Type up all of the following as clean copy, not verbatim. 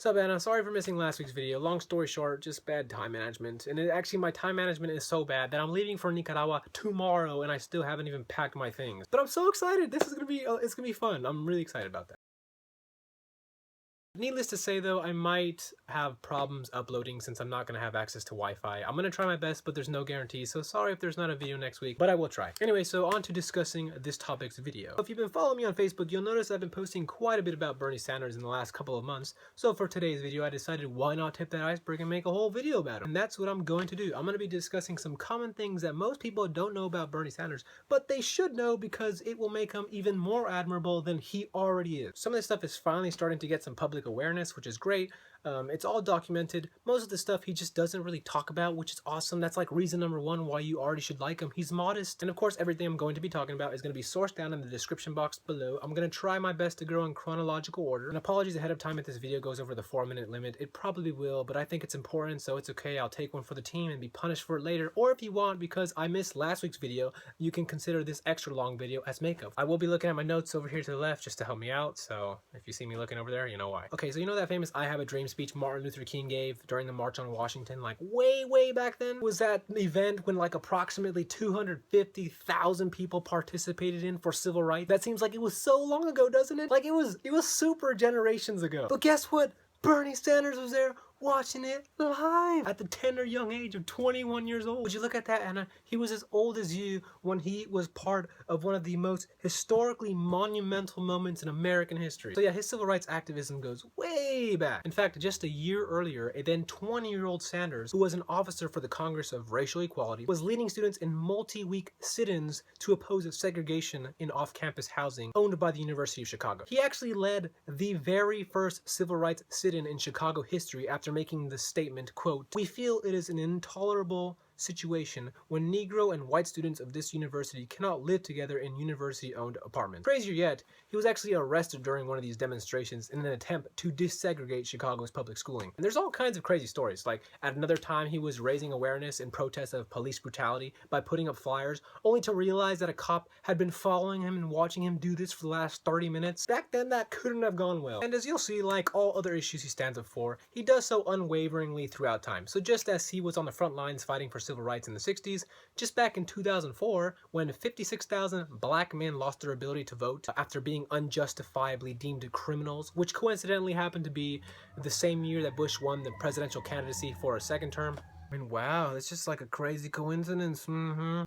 What's up, Anna? Sorry for missing last week's video. Long story short, just bad time management. And actually, my time management is so bad that I'm leaving for Nicaragua tomorrow and I still haven't even packed my things. But I'm so excited. This is gonna be, it's gonna be fun. I'm really excited about that. Needless to say though, I might have problems uploading since I'm not going to have access to Wi-Fi. I'm going to try my best, but there's no guarantee, so sorry if there's not a video next week, but I will try. Anyway, so on to discussing this topic's video. If you've been following me on Facebook, you'll notice I've been posting quite a bit about Bernie Sanders in the last couple of months, so for today's video I decided why not tip that iceberg and make a whole video about him. And that's what I'm going to do. I'm going to be discussing some common things that most people don't know about Bernie Sanders, but they should know because it will make him even more admirable than he already is. Some of this stuff is finally starting to get some public awareness, which is great. It's all documented. Most of the stuff he just doesn't really talk about, which is awesome. That's like reason number one why you already should like him. He's modest. And of course, everything I'm going to be talking about is going to be sourced down in the description box below. I'm going to try my best to go in chronological order. And apologies ahead of time if this video goes over the 4-minute limit. It probably will, but I think it's important, so it's okay. I'll take one for the team and be punished for it later. Or if you want, because I missed last week's video, you can consider this extra long video as makeup. I will be looking at my notes over here to the left just to help me out, so if you see me looking over there, you know why. Okay, so you know that famous I Have a Dream speech Martin Luther King gave during the March on Washington, like way back then? Was that event when like approximately 250,000 people participated in for civil rights? That seems like it was so long ago, doesn't it? Like it was super generations ago. But guess what? Bernie Sanders was there watching it live at the tender young age of 21 years old. Would you look at that, Anna? He was as old as you when he was part of one of the most historically monumental moments in American history. So yeah, his civil rights activism goes way back. In fact, just a year earlier, a then 20-year-old Sanders, who was an officer for the Congress of Racial Equality, was leading students in multi-week sit-ins to oppose segregation in off-campus housing owned by the University of Chicago. He actually led the very first civil rights sit-in in Chicago history after making the statement, quote, "We feel it is an intolerable situation when Negro and white students of this university cannot live together in university-owned apartments." Crazier yet, he was actually arrested during one of these demonstrations in an attempt to desegregate Chicago's public schooling. And there's all kinds of crazy stories, like at another time he was raising awareness in protest of police brutality by putting up flyers, only to realize that a cop had been following him and watching him do this for the last 30 minutes. Back then, that couldn't have gone well. And as you'll see, like all other issues he stands up for, he does so unwaveringly throughout time. So just as he was on the front lines fighting for civil rights in the 60s, just back in 2004, when 56,000 black men lost their ability to vote after being unjustifiably deemed criminals, which coincidentally happened to be the same year that Bush won the presidential candidacy for a second term. I mean, wow, that's just like a crazy coincidence.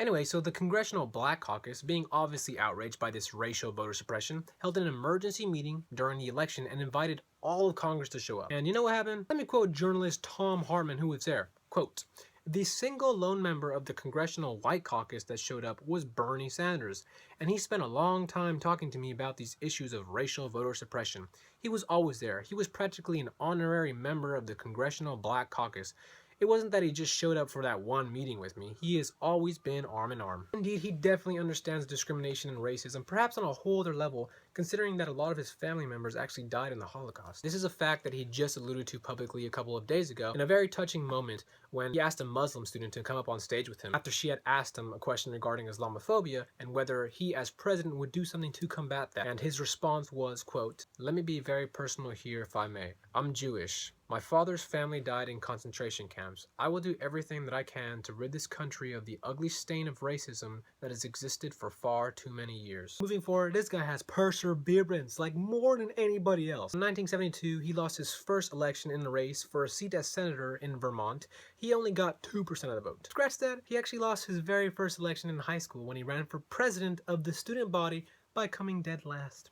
Anyway, so the Congressional Black Caucus, being obviously outraged by this racial voter suppression, held an emergency meeting during the election and invited all of Congress to show up. And you know what happened? Let me quote journalist Tom Hartman, who was there. Quote, "The single lone member of the Congressional White Caucus that showed up was Bernie Sanders, and he spent a long time talking to me about these issues of racial voter suppression. He was always there. He was practically an honorary member of the Congressional Black Caucus. It wasn't that he just showed up for that one meeting with me. He has always been arm in arm." Indeed, he definitely understands discrimination and racism, perhaps on a whole other level, considering that a lot of his family members actually died in the Holocaust. This is a fact that he just alluded to publicly a couple of days ago in a very touching moment when he asked a Muslim student to come up on stage with him after she had asked him a question regarding Islamophobia and whether he as president would do something to combat that. And his response was, quote, "Let me be very personal here if I may. I'm Jewish. My father's family died in concentration camps. I will do everything that I can to rid this country of the ugly stain of racism that has existed for far too many years." Moving forward, this guy has perseverance, like more than anybody else. In 1972, he lost his first election in the race for a seat as senator in Vermont. He only got 2% of the vote. Scratch that, he actually lost his very first election in high school when he ran for president of the student body by coming dead last.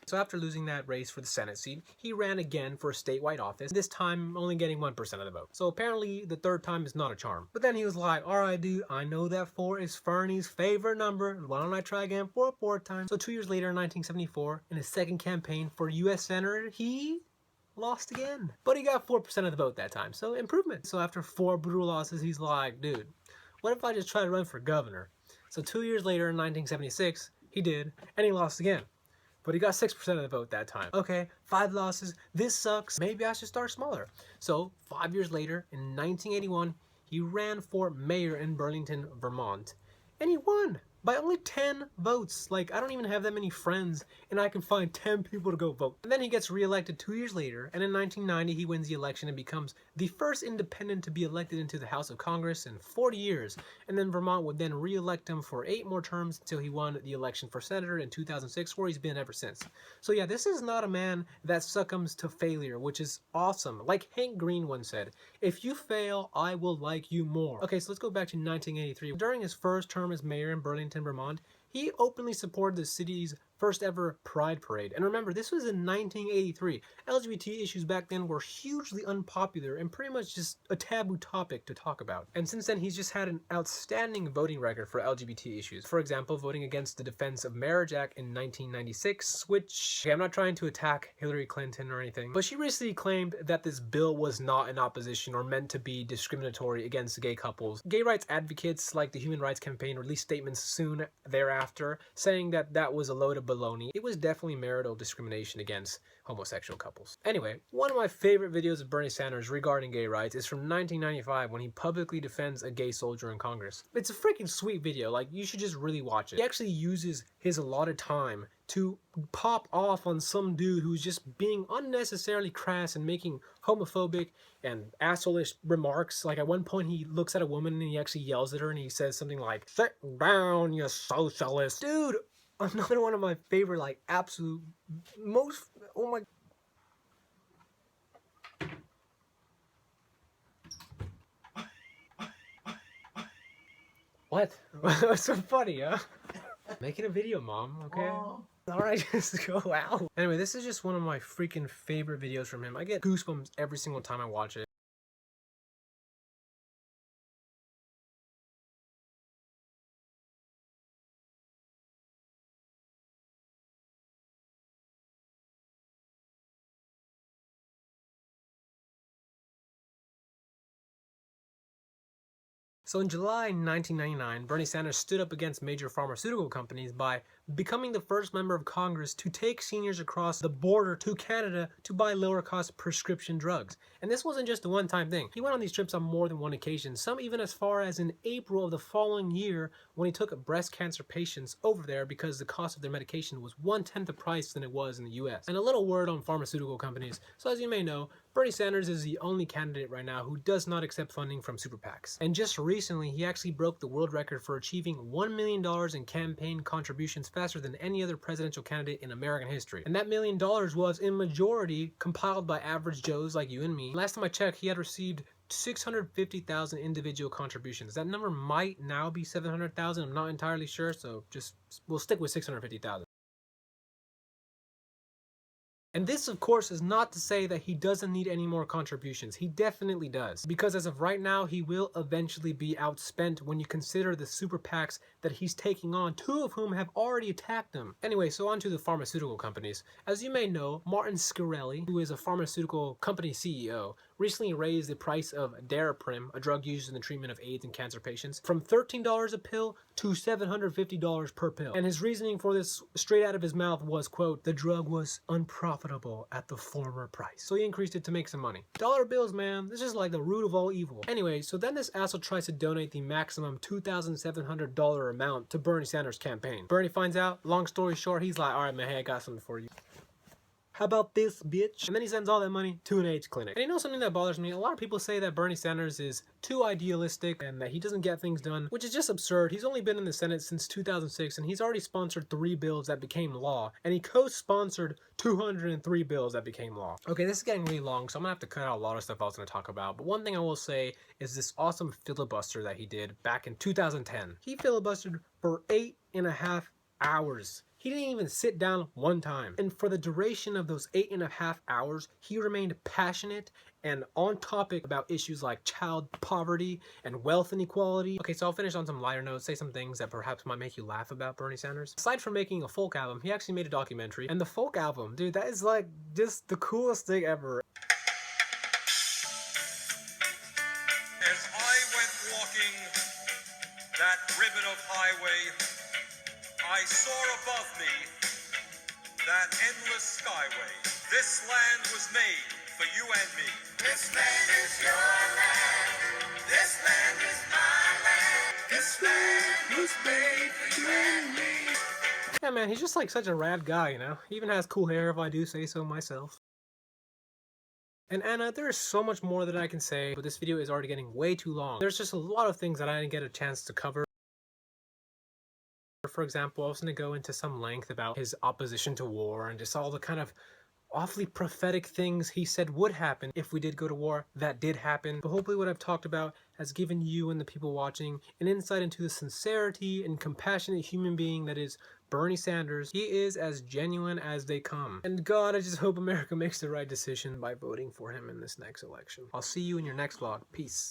So after losing that race for the Senate seat, he ran again for a statewide office, this time only getting 1% of the vote. So apparently the third time is not a charm. But then he was like, "Alright dude, I know that 4 is Fernie's favorite number. Why don't I try again for a 4th time?" So 2 years later in 1974, in his second campaign for US Senator, he lost again. But he got 4% of the vote that time, so improvement. So after 4 brutal losses, he's like, dude, what if I just try to run for governor? So 2 years later in 1976, he did, and he lost again. But he got 6% of the vote that time. Okay, 5 losses, this sucks, maybe I should start smaller. So 5 years later, in 1981, he ran for mayor in Burlington, Vermont, and he won. by only 10 votes. Like, I don't even have that many friends, and I can find 10 people to go vote. And then he gets reelected 2 years later, and in 1990 he wins the election and becomes the first independent to be elected into the House of Congress in 40 years. And then Vermont would then re-elect him for 8 more terms until he won the election for senator in 2006, where he's been ever since. So yeah, this is not a man that succumbs to failure, which is awesome. Like Hank Green once said, if you fail, I will like you more. Okay, so let's go back to 1983. During his first term as mayor in Burlington, Vermont, he openly supported the city's first ever Pride Parade. And remember, this was in 1983. LGBT issues back then were hugely unpopular and pretty much just a taboo topic to talk about. And since then, he's just had an outstanding voting record for LGBT issues. For example, voting against the Defense of Marriage Act in 1996, which, okay, I'm not trying to attack Hillary Clinton or anything, but she recently claimed that this bill was not in opposition or meant to be discriminatory against gay couples. Gay rights advocates like the Human Rights Campaign released statements soon thereafter saying that that was a load of baloney. It was definitely marital discrimination against homosexual couples. Anyway, one of my favorite videos of Bernie Sanders regarding gay rights is from 1995 when he publicly defends a gay soldier in Congress. It's a freaking sweet video, like you should just really watch it. He actually uses his allotted time to pop off on some dude who's just being unnecessarily crass and making homophobic and asshole-ish remarks. Like at one point he looks at a woman and he actually yells at her and he says something like, "Sit down, you socialist." Dude, another one of my favorite, like absolute most, oh my. What? What's so funny, huh? Making a video, Mom, okay? Oh. Alright, just go out. Anyway, this is just one of my freaking favorite videos from him. I get goosebumps every single time I watch it. So in July 1999, Bernie Sanders stood up against major pharmaceutical companies by becoming the first member of Congress to take seniors across the border to Canada to buy lower cost prescription drugs. And this wasn't just a one-time thing. He went on these trips on more than one occasion, some even as far as in April of the following year when he took breast cancer patients over there because the cost of their medication was 1/10 the price than it was in the US. And a little word on pharmaceutical companies. So as you may know, Bernie Sanders is the only candidate right now who does not accept funding from super PACs. And just recently, he actually broke the world record for achieving $1 million in campaign contributions faster than any other presidential candidate in American history. And that $1 million was in majority compiled by average Joes like you and me. Last time I checked, he had received 650,000 individual contributions. That number might now be 700,000. I'm not entirely sure, so we'll stick with 650,000. And this, of course, is not to say that he doesn't need any more contributions. He definitely does. Because as of right now, he will eventually be outspent when you consider the super PACs that he's taking on, 2 of whom have already attacked him. Anyway, so on to the pharmaceutical companies. As you may know, Martin Shkreli, who is a pharmaceutical company CEO, recently raised the price of Daraprim, a drug used in the treatment of AIDS and cancer patients, from $13 a pill to $750 per pill. And his reasoning for this, straight out of his mouth, was, quote, "The drug was unprofitable at the former price." So he increased it to make some money. Dollar bills, man. This is like the root of all evil. Anyway, so then this asshole tries to donate the maximum $2,700 amount to Bernie Sanders' campaign. Bernie finds out, long story short, he's like, "All right, man, hey, I got something for you. How about this, bitch?" And then he sends all that money to an AIDS clinic. And you know something that bothers me? A lot of people say that Bernie Sanders is too idealistic and that he doesn't get things done, which is just absurd. He's only been in the Senate since 2006 and he's already sponsored 3 bills that became law. And he co-sponsored 203 bills that became law. Okay, this is getting really long, so I'm gonna have to cut out a lot of stuff I was gonna talk about. But one thing I will say is this awesome filibuster that he did back in 2010. He filibustered for 8.5 hours. He didn't even sit down one time. And for the duration of those 8.5 hours, he remained passionate and on topic about issues like child poverty and wealth inequality. Okay, so I'll finish on some lighter notes, say some things that perhaps might make you laugh about Bernie Sanders. Aside from making a folk album, he actually made a documentary. And the folk album, dude, that is like just the coolest thing ever. As I went walking that ribbon of highway, I saw above me that endless skyway. This land was made for you and me. This land is your land. This land is my land. This land was made for you and me. Yeah, man, he's just like such a rad guy, you know? He even has cool hair if I do say so myself. And Anna, there is so much more that I can say, but this video is already getting way too long. There's just a lot of things that I didn't get a chance to cover. For example, I was going to go into some length about his opposition to war and just all the kind of awfully prophetic things he said would happen if we did go to war. That did happen. But hopefully what I've talked about has given you and the people watching an insight into the sincerity and compassionate human being that is Bernie Sanders. He is as genuine as they come. And God, I just hope America makes the right decision by voting for him in this next election. I'll see you in your next vlog. Peace.